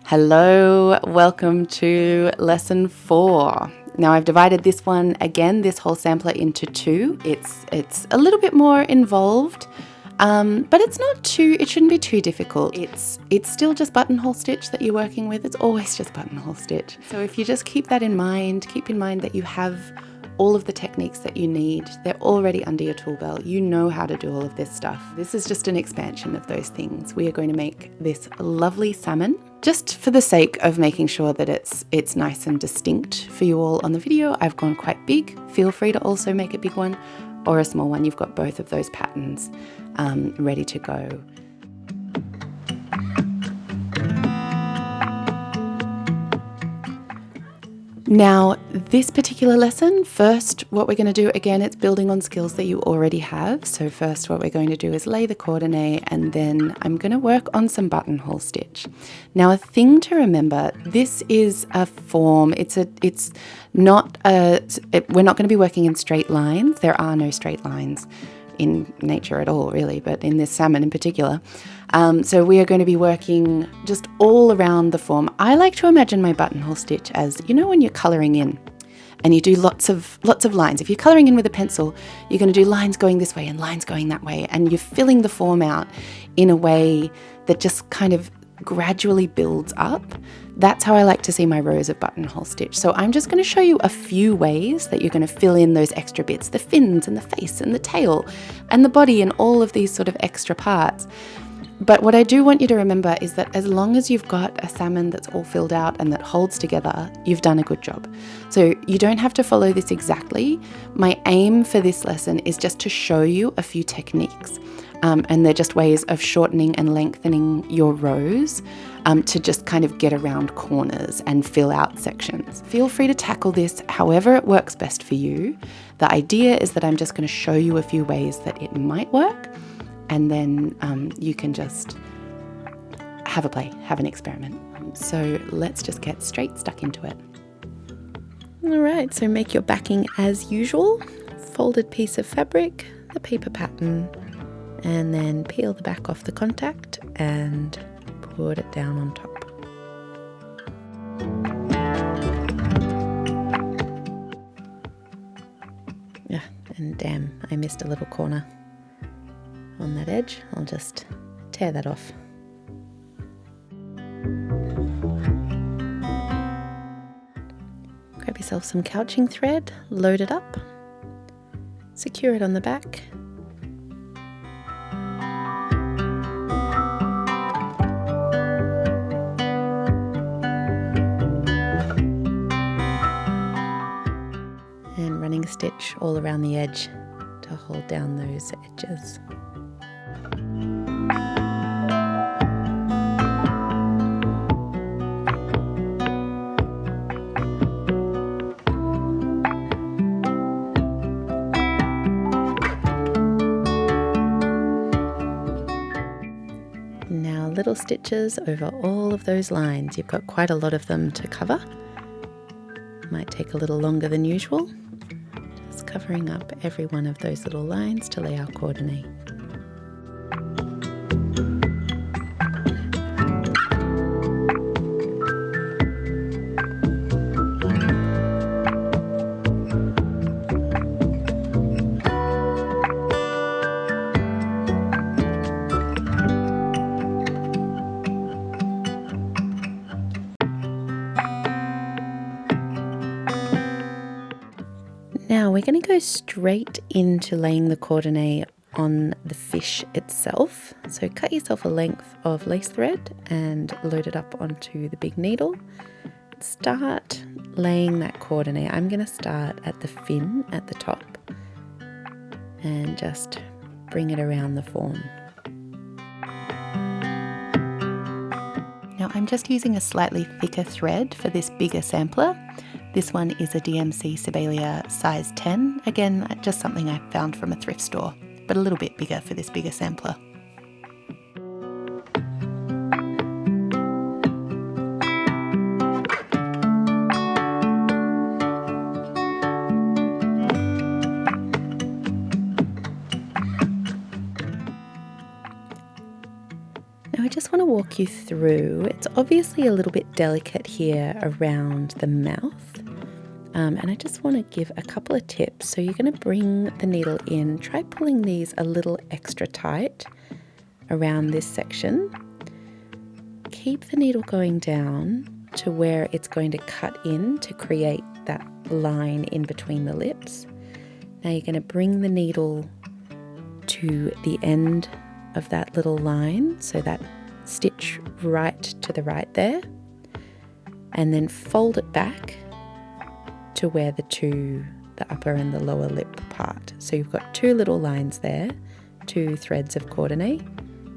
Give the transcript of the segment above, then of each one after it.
Hello, welcome to lesson 4. Now I've divided this whole sampler into 2. It's a little bit more involved, but it shouldn't be too difficult. It's still just buttonhole stitch that you're working with. It's always just buttonhole stitch. So if you just keep in mind that you have all of the techniques that you need. They're already under your tool belt. You know how to do all of this stuff. This is just an expansion of those things. We are going to make this lovely salmon, just for the sake of making sure that it's nice and distinct for you all on the video. I've gone quite big. Feel free to also make a big one or a small one. You've got both of those patterns ready to go. Now, this particular lesson, first what we're going to do, again, it's building on skills that you already have. So first what we're going to do is lay the coordinate, and then I'm going to work on some buttonhole stitch. Now, a thing to remember, this is a form. We're not going to be working in straight lines. There are no straight lines in nature at all, really, but in this salmon in particular. So we are going to be working just all around the form. I like to imagine my buttonhole stitch as, when you're colouring in and you do lots of lines. If you're colouring in with a pencil, you're going to do lines going this way and lines going that way, and you're filling the form out in a way that just kind of gradually builds up. That's how I like to see my rows of buttonhole stitch. So I'm just going to show you a few ways that you're going to fill in those extra bits, the fins and the face and the tail and the body and all of these sort of extra parts. But what I do want you to remember is that as long as you've got a salmon that's all filled out and that holds together, you've done a good job. So you don't have to follow this exactly. My aim for this lesson is just to show you a few techniques. And they're just ways of shortening and lengthening your rows to just kind of get around corners and fill out sections. Feel free to tackle this however it works best for you. The idea is that I'm just going to show you a few ways that it might work, and then you can just have a play, have an experiment. So let's just get stuck into it. All right, so make your backing as usual. Folded piece of fabric, the paper pattern, and then peel the back off the contact and put it down on top. Yeah, and damn, I missed a little corner on that edge. I'll just tear that off. Grab yourself some couching thread, load it up, secure it on the back. And running stitch all around the edge to hold down those edges. Now little stitches over all of those lines. You've got quite a lot of them to cover. Might take a little longer than usual. Just covering up every one of those little lines to lay our coordinate. Now we're going to go straight into laying the coordinate on the fish itself. So cut yourself a length of lace thread and load it up onto the big needle. Start laying that coordinate. I'm going to start at the fin at the top and just bring it around the form. Now I'm just using a slightly thicker thread for this bigger sampler. This one is a DMC Sebalia size 10. Again, just something I found from a thrift store, but a little bit bigger for this bigger sampler. Now we're just just want to walk you through. It's obviously a little bit delicate here around the mouth. And I just want to give a couple of tips. So you're going to bring the needle in, try pulling these a little extra tight around this section. Keep the needle going down to where it's going to cut in to create that line in between the lips. Now you're going to bring the needle to the end of that little line, so that stitch right to the right there, and then fold it back to where the upper and the lower lip part. So you've got two little lines there, two threads of coordinate,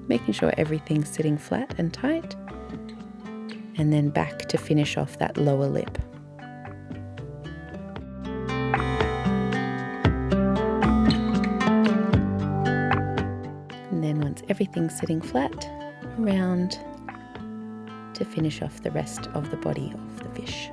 making sure everything's sitting flat and tight, and then back to finish off that lower lip. And then once everything's sitting flat, around to finish off the rest of the body of the fish.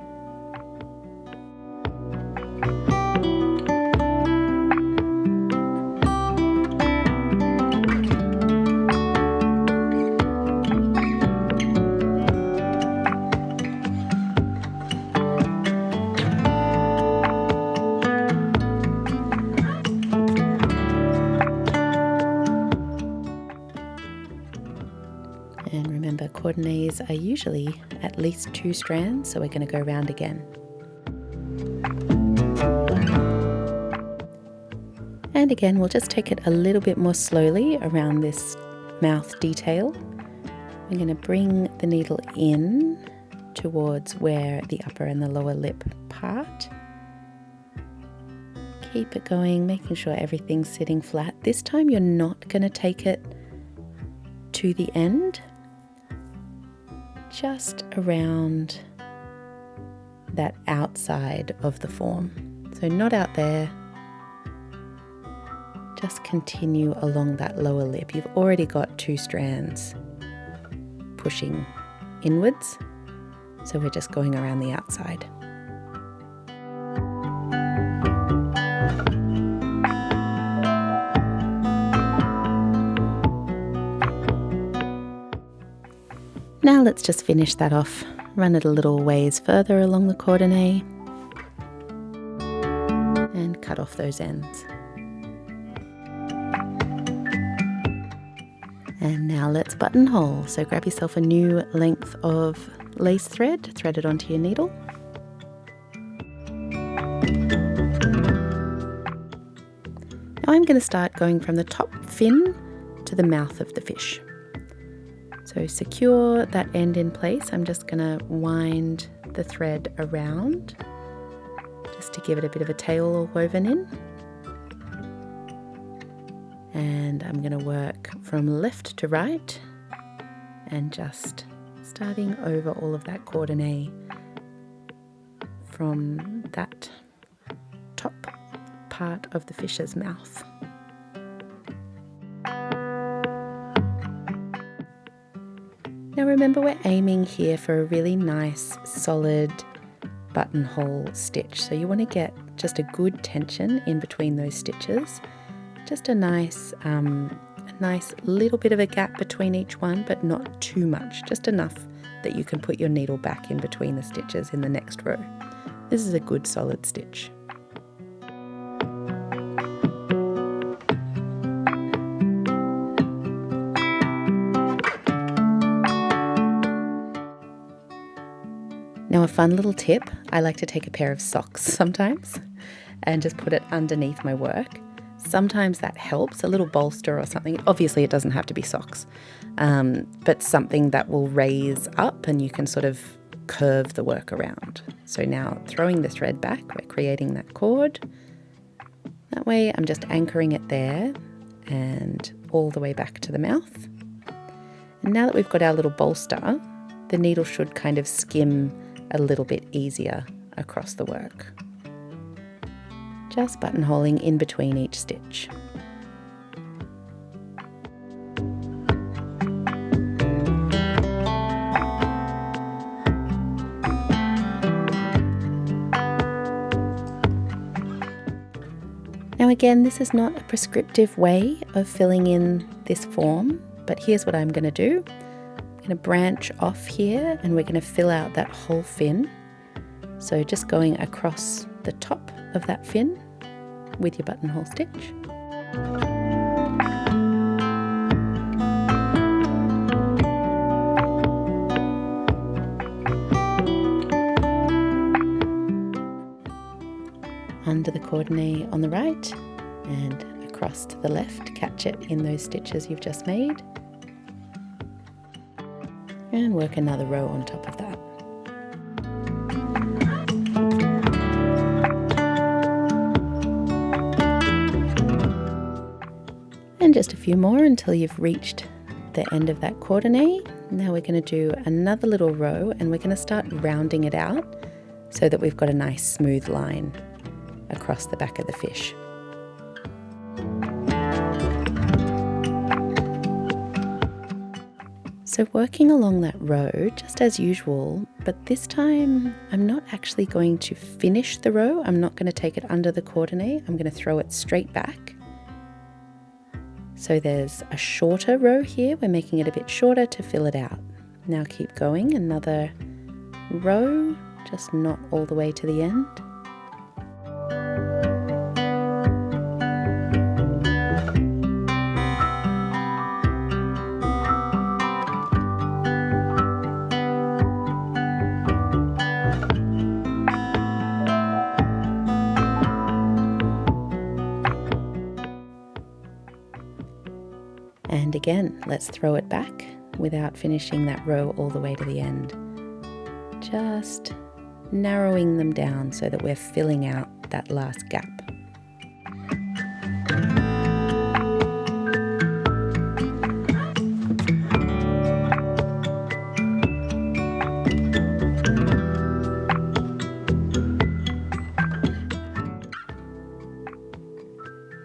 And remember, coordinates are usually at least 2 strands, so we're going to go round again. And again, we'll just take it a little bit more slowly around this mouth detail. We're going to bring the needle in towards where the upper and the lower lip part. Keep it going, making sure everything's sitting flat. This time you're not going to take it to the end, just around that outside of the form. So not out there, just continue along that lower lip. You've already got 2 strands pushing inwards, so we're just going around the outside. Now let's just finish that off. Run it a little ways further along the coordinate and cut off those ends. And now let's buttonhole. So grab yourself a new length of lace thread, thread it onto your needle. Now I'm going to start going from the top fin to the mouth of the fish. So secure that end in place. I'm just going to wind the thread around just to give it a bit of a tail woven in. And I'm going to work from left to right and just starting over all of that coordinate from that top part of the fish's mouth. Now remember, we're aiming here for a really nice solid buttonhole stitch. So you want to get just a good tension in between those stitches. Just a nice little bit of a gap between each one, but not too much. Just enough that you can put your needle back in between the stitches in the next row. This is a good solid stitch. Now a fun little tip, I like to take a pair of socks sometimes and just put it underneath my work. Sometimes that helps, a little bolster or something. Obviously it doesn't have to be socks, but something that will raise up and you can sort of curve the work around. So now throwing the thread back, we're creating that cord. That way I'm just anchoring it there and all the way back to the mouth. And now that we've got our little bolster, the needle should kind of skim a little bit easier across the work. Just buttonholing in between each stitch. Now again, this is not a prescriptive way of filling in this form, but here's what I'm going to do. going to branch off here and we're going to fill out that whole fin. So just going across the top of that fin with your buttonhole stitch. Under the coordinate on the right and across to the left, catch it in those stitches you've just made. And work another row on top of that. And just a few more until you've reached the end of that coordinate. Now we're going to do another little row and we're going to start rounding it out so that we've got a nice smooth line across the back of the fish. So working along that row, just as usual, but this time I'm not actually going to finish the row. I'm not going to take it under the coordinate. I'm going to throw it straight back. So there's a shorter row here. We're making it a bit shorter to fill it out. Now keep going, another row, just not all the way to the end. And again, let's throw it back without finishing that row all the way to the end. Just narrowing them down so that we're filling out that last gap.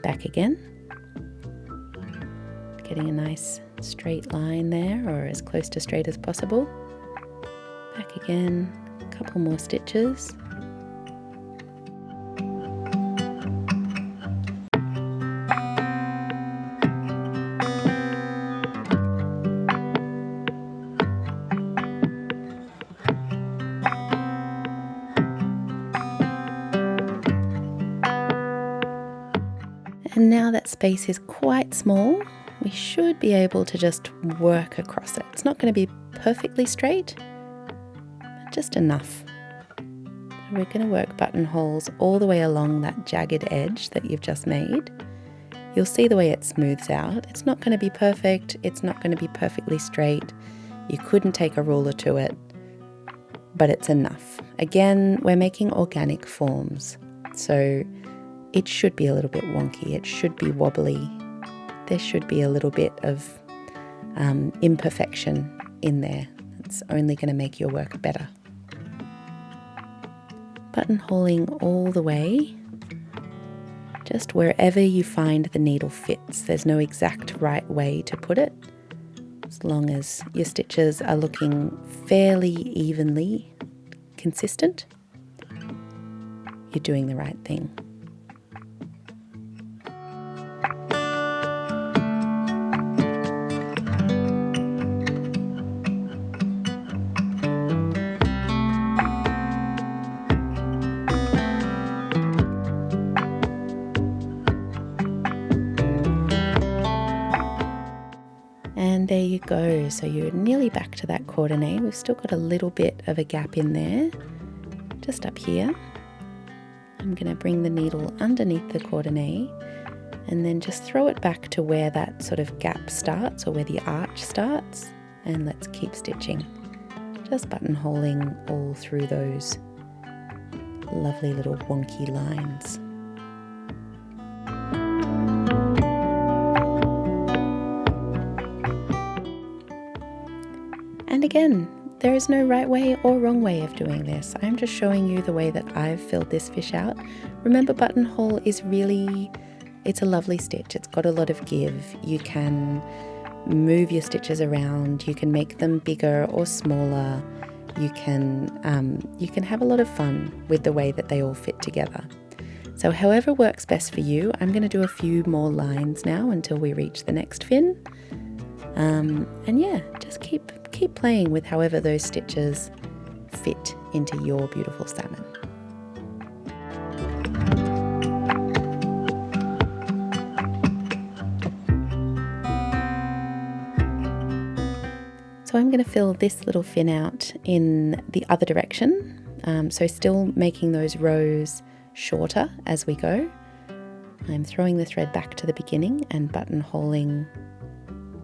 Back again. Getting a nice straight line there, or as close to straight as possible. Back again, a couple more stitches. And now that space is quite small, we should be able to just work across it. It's not going to be perfectly straight, but just enough. So we're going to work buttonholes all the way along that jagged edge that you've just made. You'll see the way it smooths out. It's not going to be perfect. It's not going to be perfectly straight. You couldn't take a ruler to it, but it's enough. Again, we're making organic forms, so it should be a little bit wonky. It should be wobbly. There should be a little bit of imperfection in there. It's only going to make your work better. Buttonholing all the way, just wherever you find the needle fits. There's no exact right way to put it. As long as your stitches are looking fairly evenly consistent, you're doing the right thing. And there you go, so you're nearly back to that coordinate. We've still got a little bit of a gap in there, just up here. I'm going to bring the needle underneath the coordinate and then just throw it back to where that sort of gap starts, or where the arch starts, and let's keep stitching. Just buttonholing all through those lovely little wonky lines. And again, there is no right way or wrong way of doing this. I'm just showing you the way that I've filled this fish out. Remember, buttonhole is really, it's a lovely stitch. It's got a lot of give. You can move your stitches around. You can make them bigger or smaller. You can have a lot of fun with the way that they all fit together. So however works best for you. I'm going to do a few more lines now until we reach the next fin. And yeah, just keep playing with however those stitches fit into your beautiful salmon. So I'm going to fill this little fin out in the other direction, so still making those rows shorter as we go. I'm throwing the thread back to the beginning and buttonholing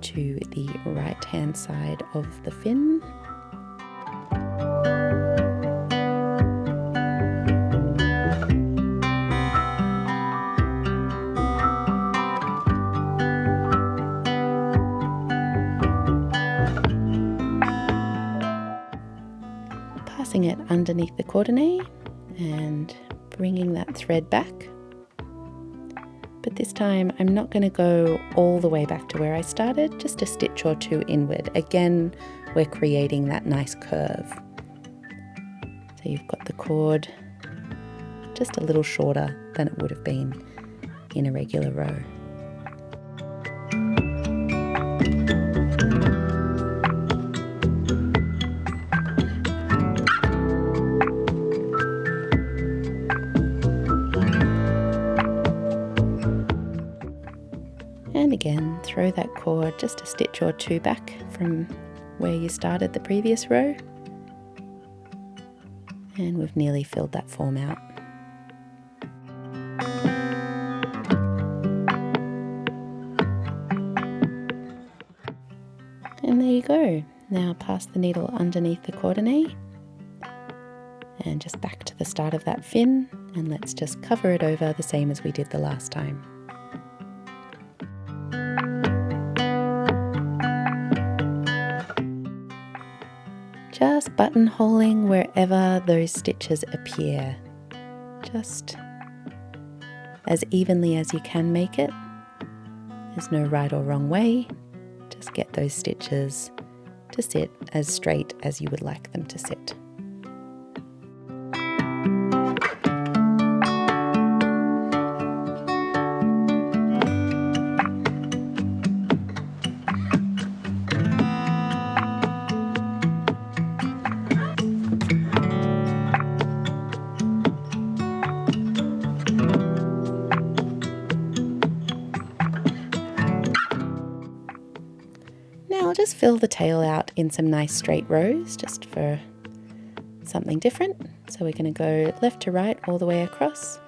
to the right hand side of the fin. Passing it underneath the coordinate and bringing that thread back. But this time I'm not going to go all the way back to where I started, just a stitch or two inward. Again, we're creating that nice curve. So you've got the cord just a little shorter than it would have been in a regular row. And again, throw that cord just a stitch or two back from where you started the previous row. And we've nearly filled that form out. And there you go. Now pass the needle underneath the coordinate and just back to the start of that fin, and let's just cover it over the same as we did the last time. Just buttonholing wherever those stitches appear, just as evenly as you can make it. There's no right or wrong way, just get those stitches to sit as straight as you would like them to sit. Now I'll just fill the tail out in some nice straight rows just for something different. So we're going to go left to right all the way across.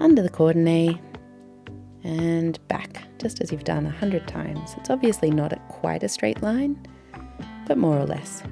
Under the coordinate and back, just as you've done 100 times. It's obviously not at quite a straight line, but more or less.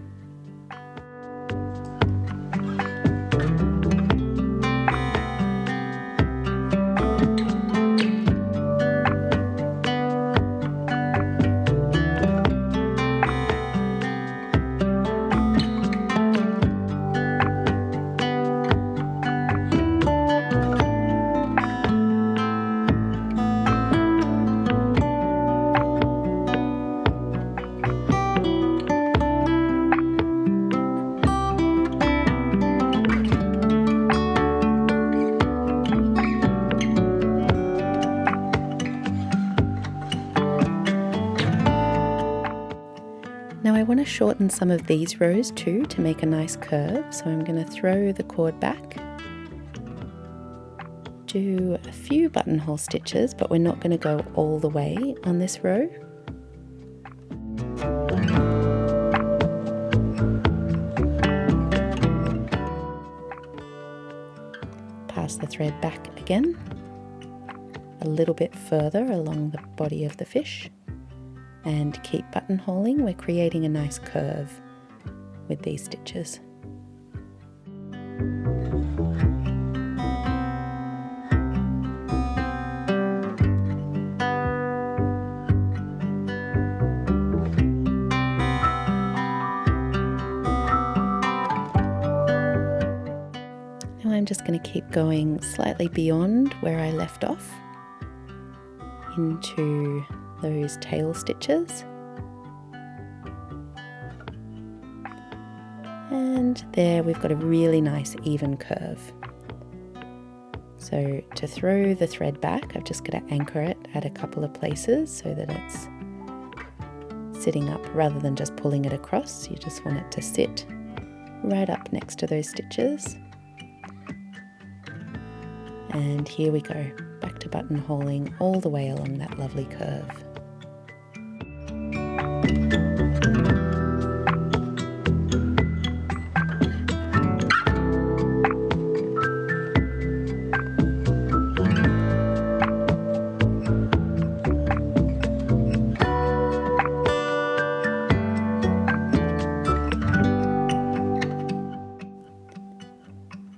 Now I want to shorten some of these rows too to make a nice curve, so I'm going to throw the cord back, do a few buttonhole stitches, but we're not going to go all the way on this row. Pass the thread back again, a little bit further along the body of the fish. And keep buttonholing. We're creating a nice curve with these stitches. Now I'm just going to keep going slightly beyond where I left off into those tail stitches, And there we've got a really nice even curve. So to throw the thread back, I've just got to anchor it at a couple of places so that it's sitting up rather than just pulling it across. You just want it to sit right up next to those stitches. And here we go, back to buttonholing all the way along that lovely curve.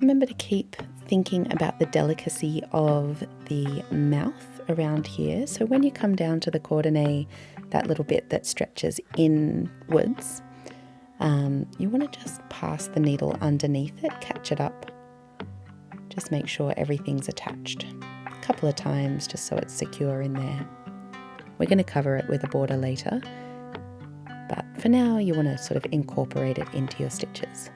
Remember to keep thinking about the delicacy of the mouth around here. So when you come down to the coordinate, that little bit that stretches inwards, you want to just pass the needle underneath it, catch it up. Just make sure everything's attached a couple of times just so it's secure in there. We're going to cover it with a border later, but for now you want to sort of incorporate it into your stitches.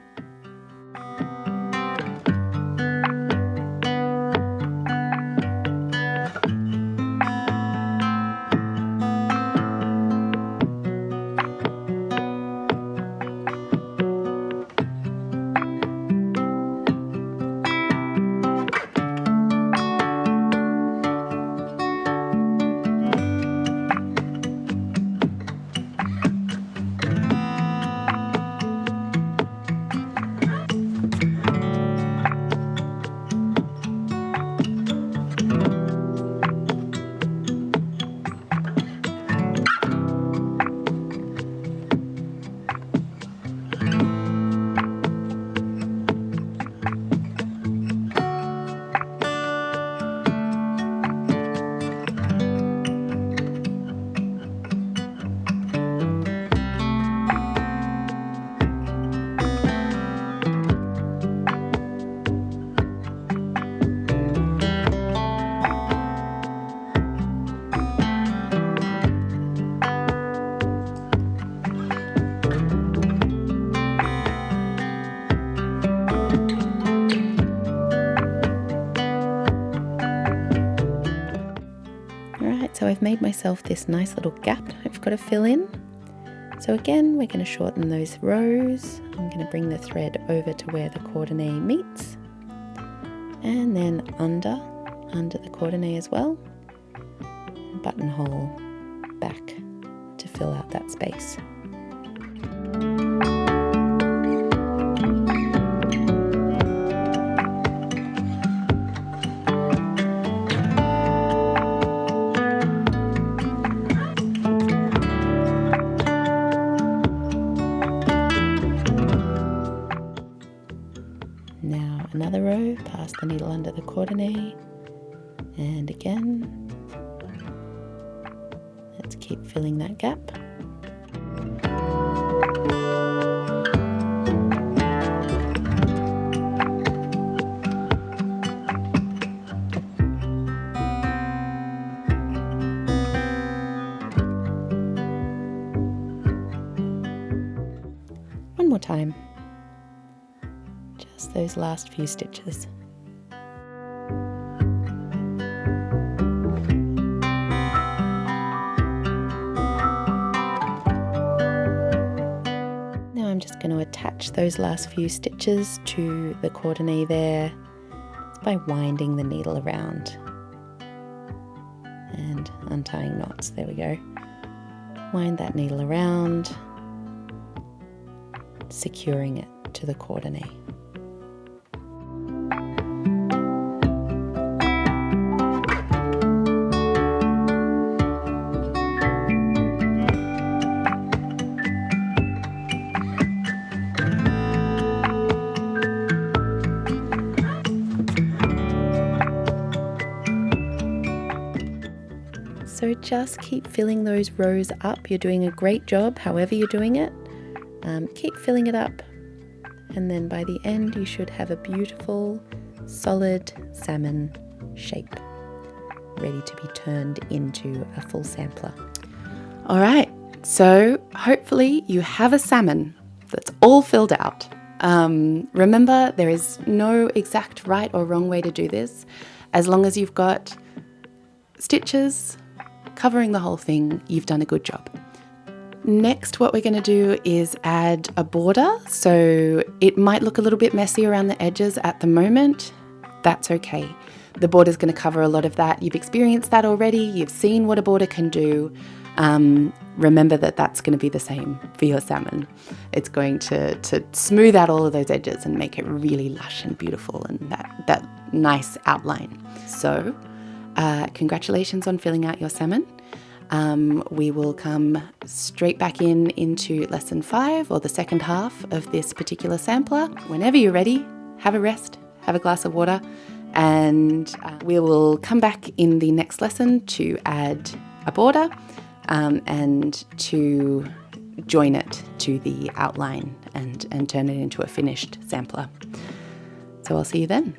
So I've made myself this nice little gap I've got to fill in. So again, we're going to shorten those rows. I'm going to bring the thread over to where the coordinate meets, and then under the coordinate as well, and buttonhole back to fill out that space. Now another row, pass the needle under the coordinate, and again, let's keep filling that gap. One more time. Just those last few stitches. Now I'm just going to attach those last few stitches to the coordinate there by winding the needle around and untying knots. There we go. Wind that needle around, securing it to the coordinate. So just keep filling those rows up. You're doing a great job, however you're doing it. Keep filling it up, and then by the end you should have a beautiful, solid salmon shape, ready to be turned into a full sampler. All right, so hopefully you have a salmon that's all filled out. Remember, there is no exact right or wrong way to do this. As long as you've got stitches covering the whole thing, you've done a good job. Next, what we're going to do is add a border. So it might look a little bit messy around the edges at the moment. That's okay. The border is going to cover a lot of that. You've experienced that already. You've seen what a border can do. Remember that that's going to be the same for your salmon. It's going to smooth out all of those edges and make it really lush and beautiful and that nice outline. So congratulations on filling out your salmon. We will come straight back into lesson 5 or the second half of this particular sampler. Whenever you're ready, have a rest, have a glass of water, and we will come back in the next lesson to add a border and to join it to the outline and turn it into a finished sampler. So I'll see you then.